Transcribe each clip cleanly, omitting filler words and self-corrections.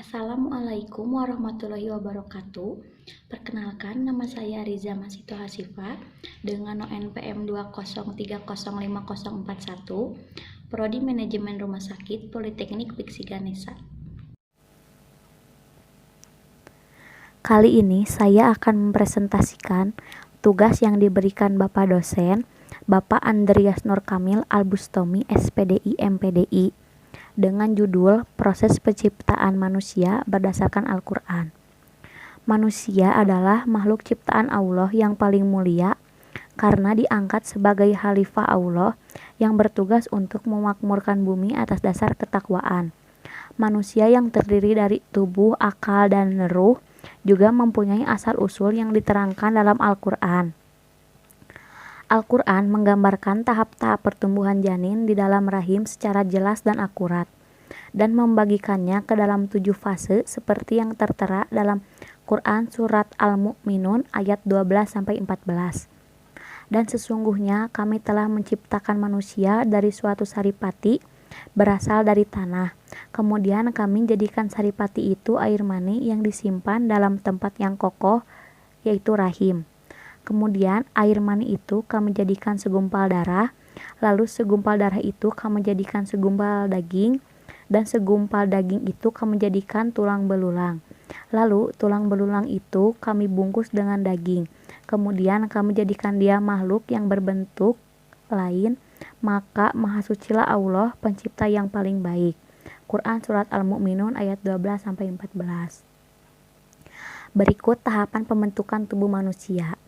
Assalamualaikum warahmatullahi wabarakatuh. Perkenalkan, nama saya Riza Masito Hasifa dengan NPM 2030541, Prodi Manajemen Rumah Sakit Politeknik Piksi Ganesha. Kali ini saya akan mempresentasikan tugas yang diberikan Bapak dosen, Bapak Andrias Nur Kamil Albustomi, SPDI MPDI, dengan judul Proses Penciptaan Manusia Berdasarkan Al-Quran. Manusia adalah makhluk ciptaan Allah yang paling mulia karena diangkat sebagai khalifah Allah yang bertugas untuk memakmurkan bumi atas dasar ketakwaan. Manusia yang terdiri dari tubuh, akal, dan ruh juga mempunyai asal-usul yang diterangkan dalam Al-Quran. Al-Quran menggambarkan tahap-tahap pertumbuhan janin di dalam rahim secara jelas dan akurat, dan membagikannya ke dalam 7 fase seperti yang tertera dalam Quran Surat Al-Mu'minun ayat 12-14. Dan sesungguhnya kami telah menciptakan manusia dari suatu saripati berasal dari tanah. Kemudian kami jadikan saripati itu air mani yang disimpan dalam tempat yang kokoh, yaitu rahim. Kemudian air mani itu kami jadikan segumpal darah, lalu segumpal darah itu kami jadikan segumpal daging, dan segumpal daging itu kami jadikan tulang belulang. Lalu tulang belulang itu kami bungkus dengan daging. Kemudian kami jadikan dia makhluk yang berbentuk lain, maka Maha Sucilah Allah, pencipta yang paling baik. Quran Surat Al-Mu'minun ayat 12-14. Berikut tahapan pembentukan tubuh manusia.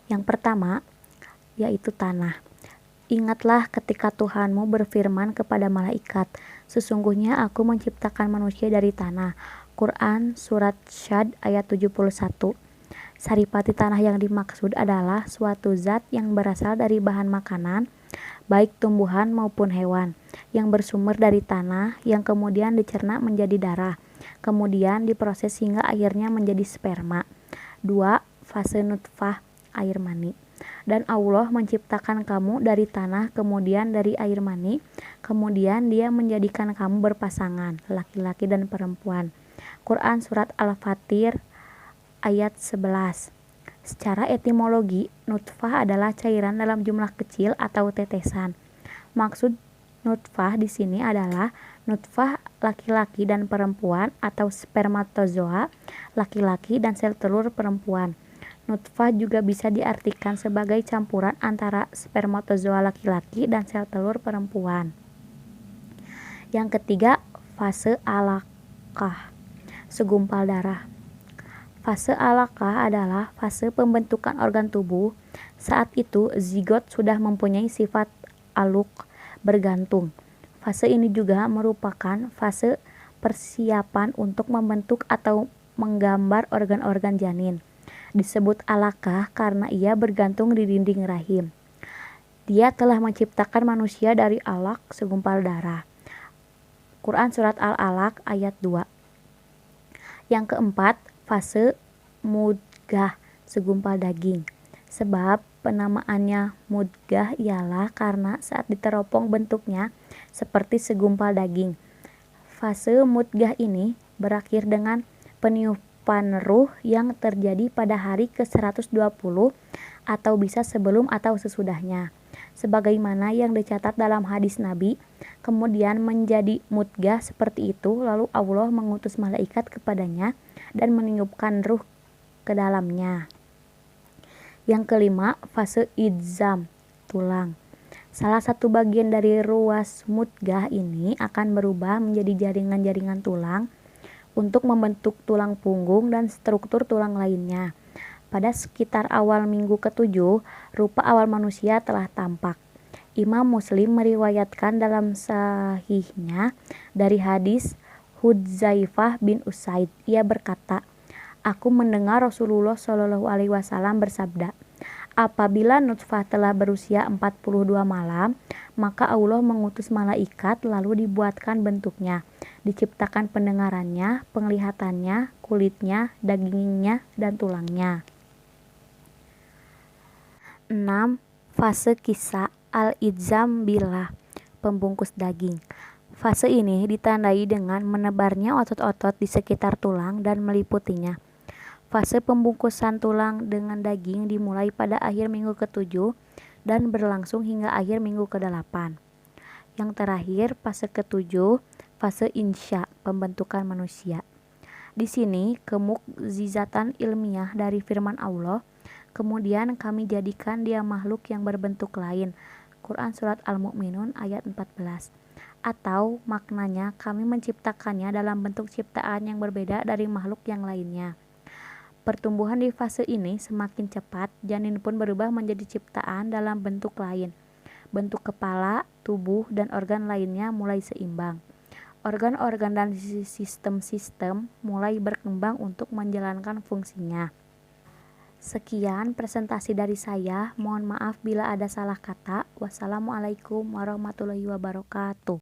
Yang pertama, yaitu tanah. Ingatlah ketika Tuhanmu berfirman kepada malaikat, sesungguhnya aku menciptakan manusia dari tanah. Quran Surat Syad ayat 71. Saripati tanah yang dimaksud adalah suatu zat yang berasal dari bahan makanan, baik tumbuhan maupun hewan, yang bersumber dari tanah, yang kemudian dicerna menjadi darah, kemudian diproses hingga akhirnya menjadi sperma. 2. Fase nutfah, air mani. Dan Allah menciptakan kamu dari tanah, kemudian dari air mani, kemudian Dia menjadikan kamu berpasangan, laki-laki dan perempuan. Quran Surat Al-Fatir ayat 11. Secara etimologi, nutfah adalah cairan dalam jumlah kecil atau tetesan. Maksud nutfah di sini adalah nutfah laki-laki dan perempuan atau spermatozoa laki-laki dan sel telur perempuan. Nutfah juga bisa diartikan sebagai campuran antara spermatozoa laki-laki dan sel telur perempuan. Yang ketiga, fase alaqah, segumpal darah. Fase alaqah adalah fase pembentukan organ tubuh. Saat itu zigot sudah mempunyai sifat aluk, bergantung. Fase ini juga merupakan fase persiapan untuk membentuk atau menggambar organ-organ janin. Disebut alaqah karena ia bergantung di dinding rahim. Dia telah menciptakan manusia dari alaq, segumpal darah. Quran Surat Al-Alaq ayat 2. Yang keempat, fase mudghah, segumpal daging. Sebab penamaannya mudghah ialah karena saat diteropong bentuknya seperti segumpal daging. Fase mudghah ini berakhir dengan peniupan ruh yang terjadi pada hari ke-120 atau bisa sebelum atau sesudahnya. Sebagaimana yang dicatat dalam hadis Nabi, kemudian menjadi mudghah seperti itu, lalu Allah mengutus malaikat kepadanya dan meniupkan ruh ke dalamnya. Yang kelima, fase idzam, tulang. Salah satu bagian dari ruas mudghah ini akan berubah menjadi jaringan-jaringan tulang untuk membentuk tulang punggung dan struktur tulang lainnya. Pada sekitar awal minggu ke-7, rupa awal manusia telah tampak. Imam Muslim meriwayatkan dalam sahihnya dari hadis Hudzaifah bin Usaid. Ia berkata, aku mendengar Rasulullah SAW bersabda, apabila nutfah telah berusia 42 malam, maka Allah mengutus malaikat lalu dibuatkan bentuknya, diciptakan pendengarannya, penglihatannya, kulitnya, dagingnya, dan tulangnya. 6. Fase kisa al-idzam bilah, pembungkus daging. Fase ini ditandai dengan menebarnya otot-otot di sekitar tulang dan meliputinya. Fase pembungkusan tulang dengan daging dimulai pada akhir minggu ke-7 dan berlangsung hingga akhir minggu ke-8. Yang terakhir, fase ke-7, fase insya, pembentukan manusia. Di sini, kemukjizatan ilmiah dari firman Allah, kemudian kami jadikan dia makhluk yang berbentuk lain. Quran Surat Al-Mu'minun ayat 14. Atau maknanya kami menciptakannya dalam bentuk ciptaan yang berbeda dari makhluk yang lainnya. Pertumbuhan di fase ini semakin cepat, janin pun berubah menjadi ciptaan dalam bentuk lain. Bentuk kepala, tubuh, dan organ lainnya mulai seimbang. Organ-organ dan sistem-sistem mulai berkembang untuk menjalankan fungsinya. Sekian presentasi dari saya. Mohon maaf bila ada salah kata. Wassalamualaikum warahmatullahi wabarakatuh.